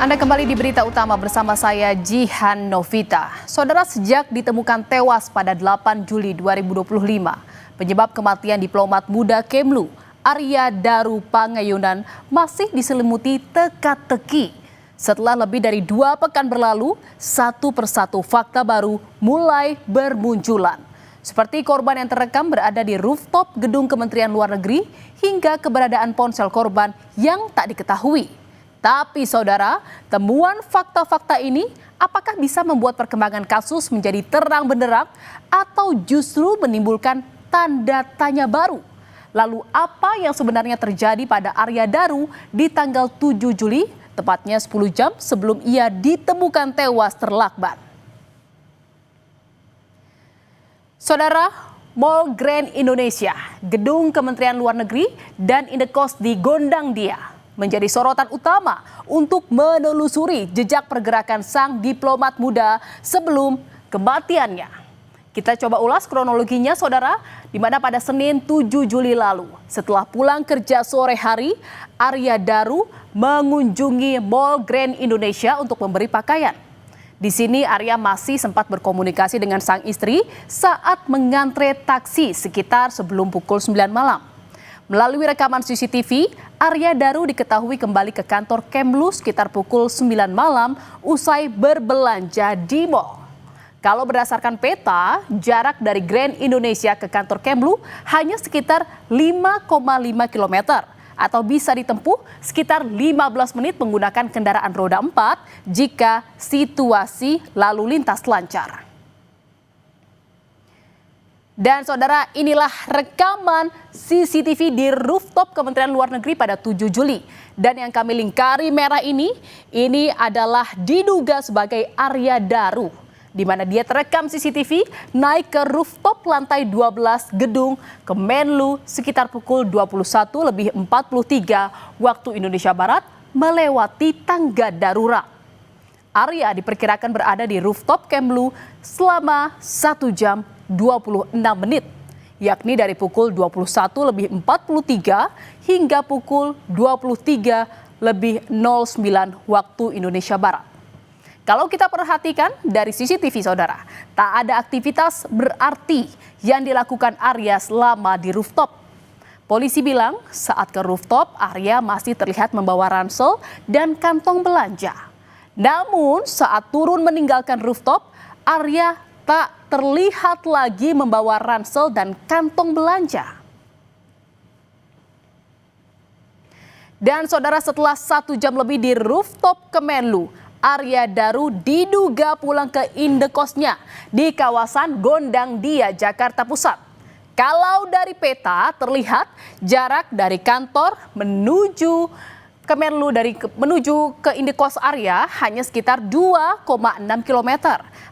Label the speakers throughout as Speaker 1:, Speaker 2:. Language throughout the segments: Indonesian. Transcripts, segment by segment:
Speaker 1: Anda kembali di berita utama bersama saya Jihan Novita. Saudara, sejak ditemukan tewas pada 8 Juli 2025, penyebab kematian diplomat muda Kemlu, Arya Daru Pangayunan, masih diselimuti teka-teki. Setelah lebih dari 2 pekan berlalu, satu persatu fakta baru mulai bermunculan. Seperti korban yang terekam berada di rooftop gedung Kementerian Luar Negeri hingga keberadaan ponsel korban yang tak diketahui. Tapi saudara, temuan fakta-fakta ini apakah bisa membuat perkembangan kasus menjadi terang benderang atau justru menimbulkan tanda tanya baru? Lalu apa yang sebenarnya terjadi pada Arya Daru di tanggal 7 Juli, tepatnya 10 jam sebelum ia ditemukan tewas terlakban? Saudara, Mall Grand Indonesia, gedung Kementerian Luar Negeri dan Indekos di Gondang Dia menjadi sorotan utama untuk menelusuri jejak pergerakan sang diplomat muda sebelum kematiannya. Kita coba ulas kronologinya, saudara, di mana pada Senin 7 Juli lalu, setelah pulang kerja sore hari, Arya Daru mengunjungi Mall Grand Indonesia untuk memberi pakaian. Di sini Arya masih sempat berkomunikasi dengan sang istri saat mengantre taksi sekitar sebelum pukul 9 malam. Melalui rekaman CCTV, Arya Daru diketahui kembali ke kantor Kemlu sekitar pukul 9 malam usai berbelanja di mall. Kalau berdasarkan peta, jarak dari Grand Indonesia ke kantor Kemlu hanya sekitar 5,5 km atau bisa ditempuh sekitar 15 menit menggunakan kendaraan roda 4 jika situasi lalu lintas lancar. Dan saudara, inilah rekaman CCTV di rooftop Kementerian Luar Negeri pada 7 Juli. Dan yang kami lingkari merah ini adalah diduga sebagai Arya Daru, di mana dia terekam CCTV naik ke rooftop lantai 12 gedung Kemenlu sekitar pukul 21.43 waktu Indonesia Barat melewati tangga darurat. Arya diperkirakan berada di rooftop Kemlu selama 1 jam 26 menit, yakni dari pukul 21.43 hingga pukul 23.09 waktu Indonesia Barat. Kalau kita perhatikan dari CCTV, saudara, tak ada aktivitas berarti yang dilakukan Arya selama di rooftop. Polisi bilang saat ke rooftop, Arya masih terlihat membawa ransel dan kantong belanja. Namun saat turun meninggalkan rooftop, Arya tak terlihat lagi membawa ransel dan kantong belanja. Dan saudara, setelah 1 jam lebih di rooftop Kemenlu, Arya Daru diduga pulang ke indekosnya di kawasan Gondang Dia, Jakarta Pusat. Kalau dari peta terlihat jarak dari kantor menuju Kemenlu menuju ke indekos Arya hanya sekitar 2,6 km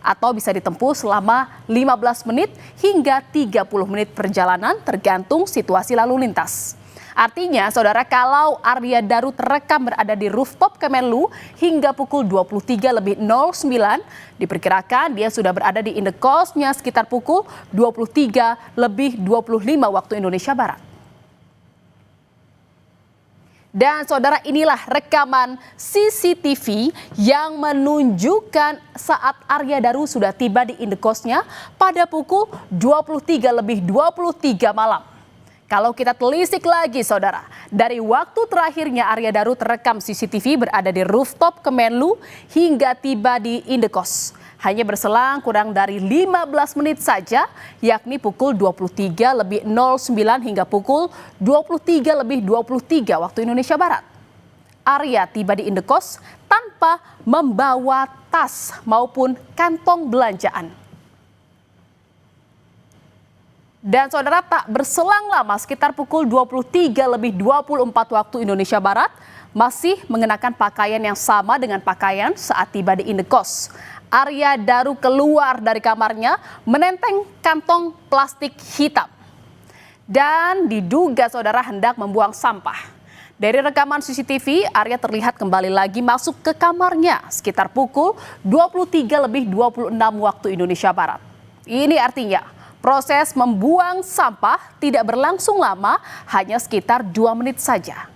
Speaker 1: atau bisa ditempuh selama 15 menit hingga 30 menit perjalanan tergantung situasi lalu lintas. Artinya, saudara, kalau Arya Daru terekam berada di rooftop Kemenlu hingga pukul 23.09, diperkirakan dia sudah berada di indekosnya sekitar pukul 23.25 waktu Indonesia Barat. Dan saudara, inilah rekaman CCTV yang menunjukkan saat Arya Daru sudah tiba di indekosnya pada pukul 23.23 malam. Kalau kita telisik lagi, saudara, dari waktu terakhirnya Arya Daru terekam CCTV berada di rooftop Kemenlu hingga tiba di indekos, hanya berselang kurang dari 15 menit saja, yakni pukul 23.09 hingga pukul 23.23 waktu Indonesia Barat. Arya tiba di indekos tanpa membawa tas maupun kantong belanjaan. Dan saudara, tak berselang lama sekitar pukul 23.24 waktu Indonesia Barat masih mengenakan pakaian yang sama dengan pakaian saat tiba di indekos. Arya Daru keluar dari kamarnya menenteng kantong plastik hitam dan diduga saudara hendak membuang sampah. Dari rekaman CCTV, Arya terlihat kembali lagi masuk ke kamarnya sekitar pukul 23.26 waktu Indonesia Barat. Ini artinya proses membuang sampah tidak berlangsung lama, hanya sekitar 2 menit saja.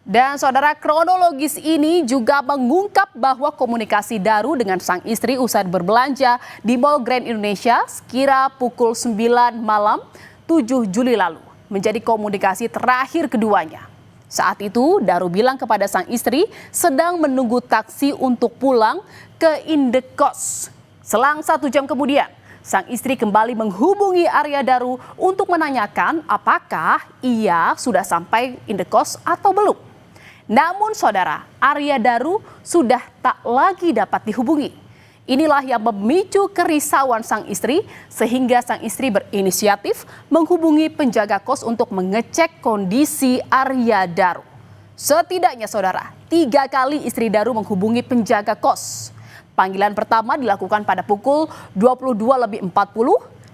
Speaker 1: Dan saudara, kronologis ini juga mengungkap bahwa komunikasi Daru dengan sang istri usai berbelanja di Mall Grand Indonesia sekira pukul 9 malam 7 Juli lalu menjadi komunikasi terakhir keduanya. Saat itu Daru bilang kepada sang istri sedang menunggu taksi untuk pulang ke Indekos. Selang 1 jam kemudian, sang istri kembali menghubungi Arya Daru untuk menanyakan apakah ia sudah sampai Indekos atau belum. Namun saudara, Arya Daru sudah tak lagi dapat dihubungi. Inilah yang memicu kerisauan sang istri sehingga sang istri berinisiatif menghubungi penjaga kos untuk mengecek kondisi Arya Daru. Setidaknya saudara, 3 kali istri Daru menghubungi penjaga kos. Panggilan pertama dilakukan pada pukul 22.40,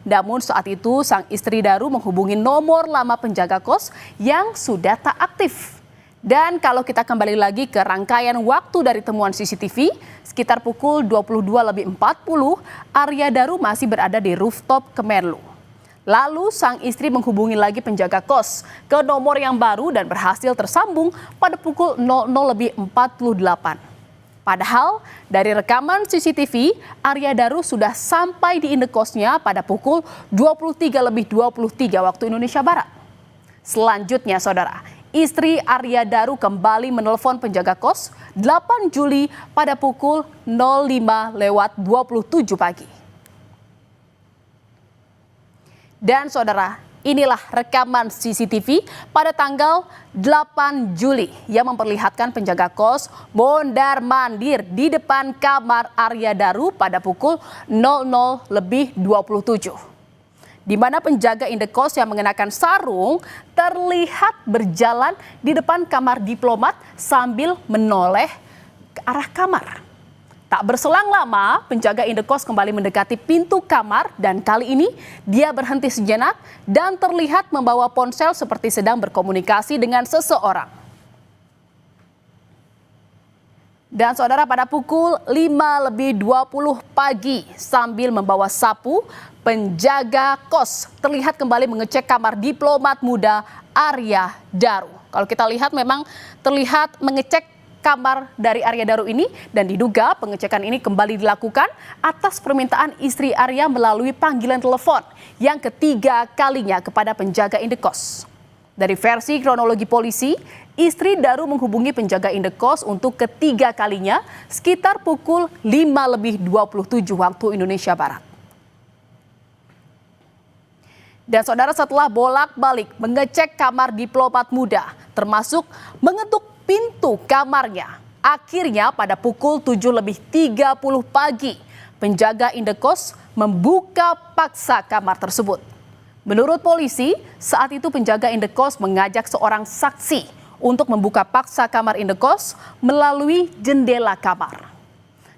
Speaker 1: namun saat itu sang istri Daru menghubungi nomor lama penjaga kos yang sudah tak aktif. Dan kalau kita kembali lagi ke rangkaian waktu dari temuan CCTV, sekitar pukul 22.40, Arya Daru masih berada di rooftop Kemenlu. Lalu sang istri menghubungi lagi penjaga kos ke nomor yang baru dan berhasil tersambung pada pukul 00.48. Padahal dari rekaman CCTV, Arya Daru sudah sampai di indekosnya pada pukul 23.23 waktu Indonesia Barat. Selanjutnya saudara, istri Arya Daru kembali menelpon penjaga kos 8 Juli pada pukul 05.27 pagi. Dan saudara, inilah rekaman CCTV pada tanggal 8 Juli yang memperlihatkan penjaga kos mondar-mandir di depan kamar Arya Daru pada pukul 00.27. Di mana penjaga indekos yang mengenakan sarung terlihat berjalan di depan kamar diplomat sambil menoleh ke arah kamar. Tak berselang lama, penjaga indekos kembali mendekati pintu kamar dan kali ini dia berhenti sejenak dan terlihat membawa ponsel seperti sedang berkomunikasi dengan seseorang. Dan saudara, pada pukul 5.20 pagi sambil membawa sapu, penjaga kos terlihat kembali mengecek kamar diplomat muda Arya Daru. Kalau kita lihat memang terlihat mengecek kamar dari Arya Daru ini dan diduga pengecekan ini kembali dilakukan atas permintaan istri Arya melalui panggilan telepon yang ketiga kalinya kepada penjaga indekos. Dari versi kronologi polisi, istri Daru menghubungi penjaga indekos untuk ketiga kalinya sekitar pukul 5.27 waktu Indonesia Barat. Dan saudara, setelah bolak-balik mengecek kamar diplomat muda, termasuk mengetuk pintu kamarnya, akhirnya pada pukul 7.30 pagi, penjaga indekos membuka paksa kamar tersebut. Menurut polisi, saat itu penjaga indekos mengajak seorang saksi untuk membuka paksa kamar indekos melalui jendela kamar.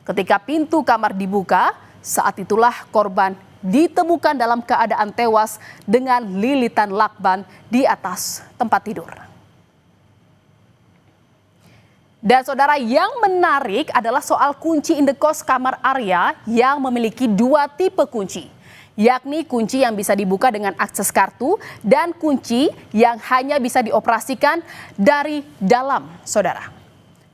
Speaker 1: Ketika pintu kamar dibuka, saat itulah korban ditemukan dalam keadaan tewas dengan lilitan lakban di atas tempat tidur. Dan saudara, yang menarik adalah soal kunci indekos kamar Arya yang memiliki 2 tipe kunci, yakni kunci yang bisa dibuka dengan akses kartu dan kunci yang hanya bisa dioperasikan dari dalam, saudara.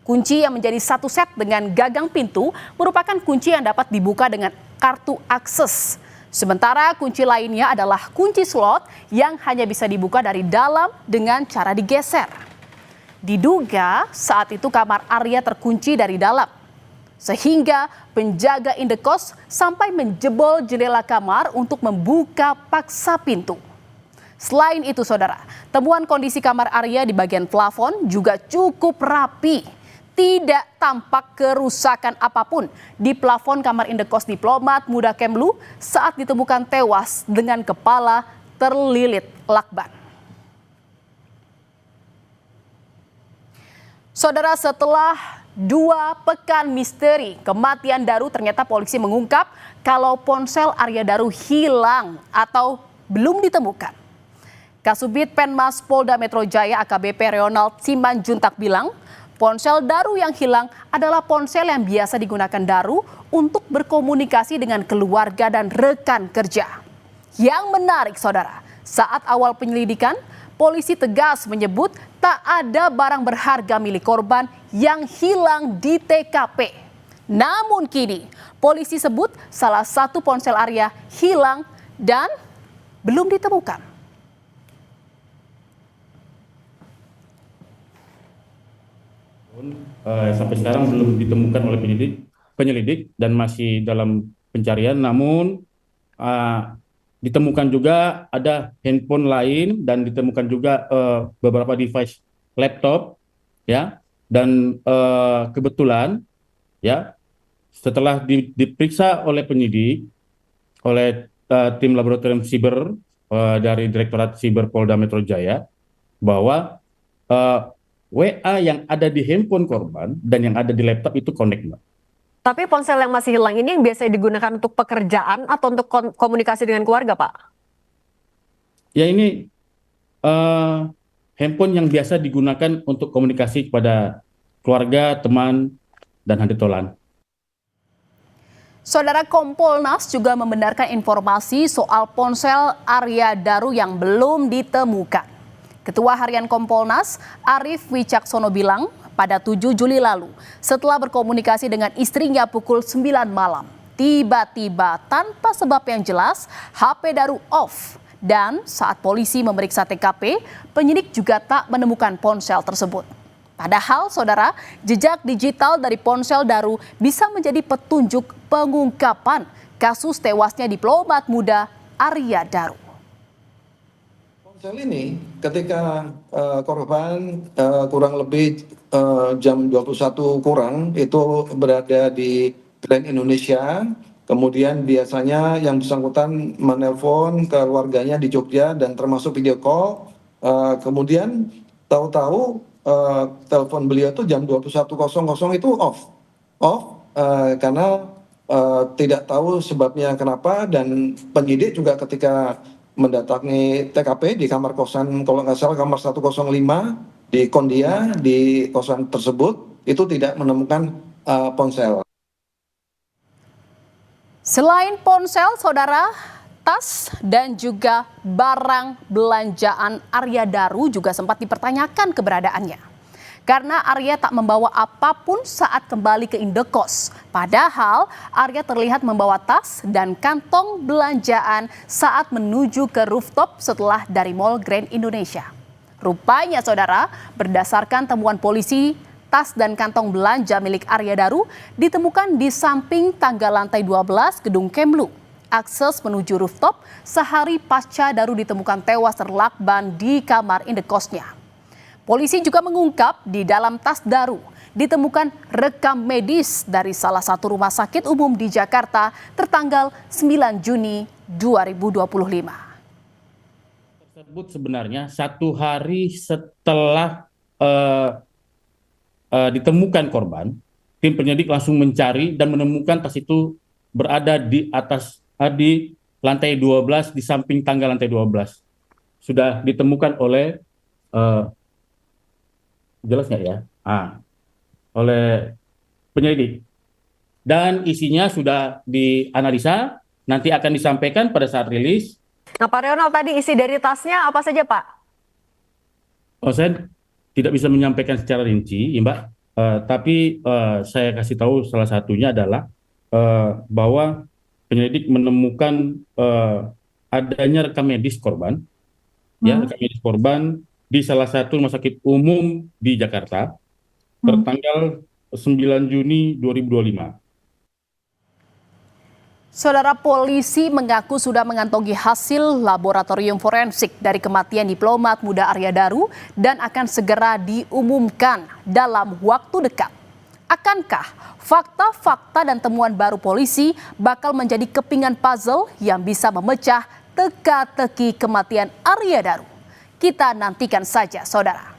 Speaker 1: Kunci yang menjadi satu set dengan gagang pintu merupakan kunci yang dapat dibuka dengan kartu akses. Sementara kunci lainnya adalah kunci slot yang hanya bisa dibuka dari dalam dengan cara digeser. Diduga saat itu kamar Arya terkunci dari dalam, sehingga penjaga indekos sampai menjebol jendela kamar untuk membuka paksa pintu. Selain itu saudara, temuan kondisi kamar Arya di bagian plafon juga cukup rapi. Tidak tampak kerusakan apapun di plafon kamar indekos diplomat muda Kemlu saat ditemukan tewas dengan kepala terlilit lakban. Saudara, setelah 2 pekan misteri kematian Daru, ternyata polisi mengungkap kalau ponsel Arya Daru hilang atau belum ditemukan. Kasubit Penmas Polda Metro Jaya AKBP Ronald Simanjuntak bilang, ponsel Daru yang hilang adalah ponsel yang biasa digunakan Daru untuk berkomunikasi dengan keluarga dan rekan kerja. Yang menarik saudara, saat awal penyelidikan, polisi tegas menyebut tak ada barang berharga milik korban yang hilang di TKP. Namun kini, polisi sebut salah satu ponsel Arya hilang dan belum ditemukan.
Speaker 2: Sampai sekarang belum ditemukan oleh penyelidik dan masih dalam pencarian. Namun ditemukan juga ada handphone lain dan ditemukan juga beberapa device laptop, ya. Dan kebetulan, ya, setelah diperiksa oleh penyidik, oleh tim laboratorium siber dari Direktorat Siber Polda Metro Jaya, bahwa WA yang ada di handphone korban dan yang ada di laptop itu connect, Mbak.
Speaker 3: Tapi ponsel yang masih hilang ini yang biasa digunakan untuk pekerjaan atau untuk komunikasi dengan keluarga, Pak?
Speaker 2: Ya, ini handphone yang biasa digunakan untuk komunikasi kepada keluarga, teman, dan handetolan.
Speaker 1: Saudara, Kompolnas juga membenarkan informasi soal ponsel Arya Daru yang belum ditemukan. Ketua Harian Kompolnas, Arief Wicaksono bilang pada 7 Juli lalu, setelah berkomunikasi dengan istrinya pukul 9 malam, tiba-tiba tanpa sebab yang jelas, HP Daru off. Dan saat polisi memeriksa TKP, penyidik juga tak menemukan ponsel tersebut. Padahal, saudara, jejak digital dari ponsel Daru bisa menjadi petunjuk pengungkapan kasus tewasnya diplomat muda Arya Daru.
Speaker 4: Ponsel ini ketika korban kurang lebih jam 21 kurang itu berada di Grand Indonesia, kemudian biasanya yang bersangkutan menelpon ke keluarganya di Jogja dan termasuk video call, kemudian tahu-tahu telepon beliau itu jam 21.00 itu off karena tidak tahu sebabnya kenapa, dan penyidik juga ketika mendatangi TKP di kamar kosan, kalau nggak salah kamar 105 di Kondia, di kosan tersebut itu tidak menemukan ponsel.
Speaker 1: Selain ponsel, saudara, tas dan juga barang belanjaan Arya Daru juga sempat dipertanyakan keberadaannya. Karena Arya tak membawa apapun saat kembali ke indekos. Padahal Arya terlihat membawa tas dan kantong belanjaan saat menuju ke rooftop setelah dari Mall Grand Indonesia. Rupanya, saudara, berdasarkan temuan polisi, tas dan kantong belanja milik Arya Daru ditemukan di samping tangga lantai 12 gedung Kemlu. Akses menuju rooftop sehari pasca Daru ditemukan tewas terlakban di kamar indekosnya. Polisi juga mengungkap di dalam tas Daru ditemukan rekam medis dari salah satu rumah sakit umum di Jakarta tertanggal 9 Juni 2025.
Speaker 2: Tersebut sebenarnya 1 hari setelah ditemukan korban, tim penyidik langsung mencari dan menemukan tas itu berada di atas di lantai 12, di samping tangga lantai 12. Sudah ditemukan oleh jelas nggak ya? Oleh penyelidik. Dan isinya sudah dianalisa, nanti akan disampaikan pada saat rilis.
Speaker 3: Nah, Pak Rionald, tadi isi dari tasnya apa saja, Pak?
Speaker 2: Saya tidak bisa menyampaikan secara rinci, Mbak. Tapi saya kasih tahu salah satunya adalah bahwa penyelidik menemukan adanya rekam medis korban, ya, rekam medis korban di salah satu rumah sakit umum di Jakarta tertanggal 9 Juni 2025.
Speaker 1: Saudara, polisi mengaku sudah mengantongi hasil laboratorium forensik dari kematian diplomat muda Arya Daru dan akan segera diumumkan dalam waktu dekat. Akankah fakta-fakta dan temuan baru polisi bakal menjadi kepingan puzzle yang bisa memecah teka-teki kematian Arya Daru? Kita nantikan saja, saudara.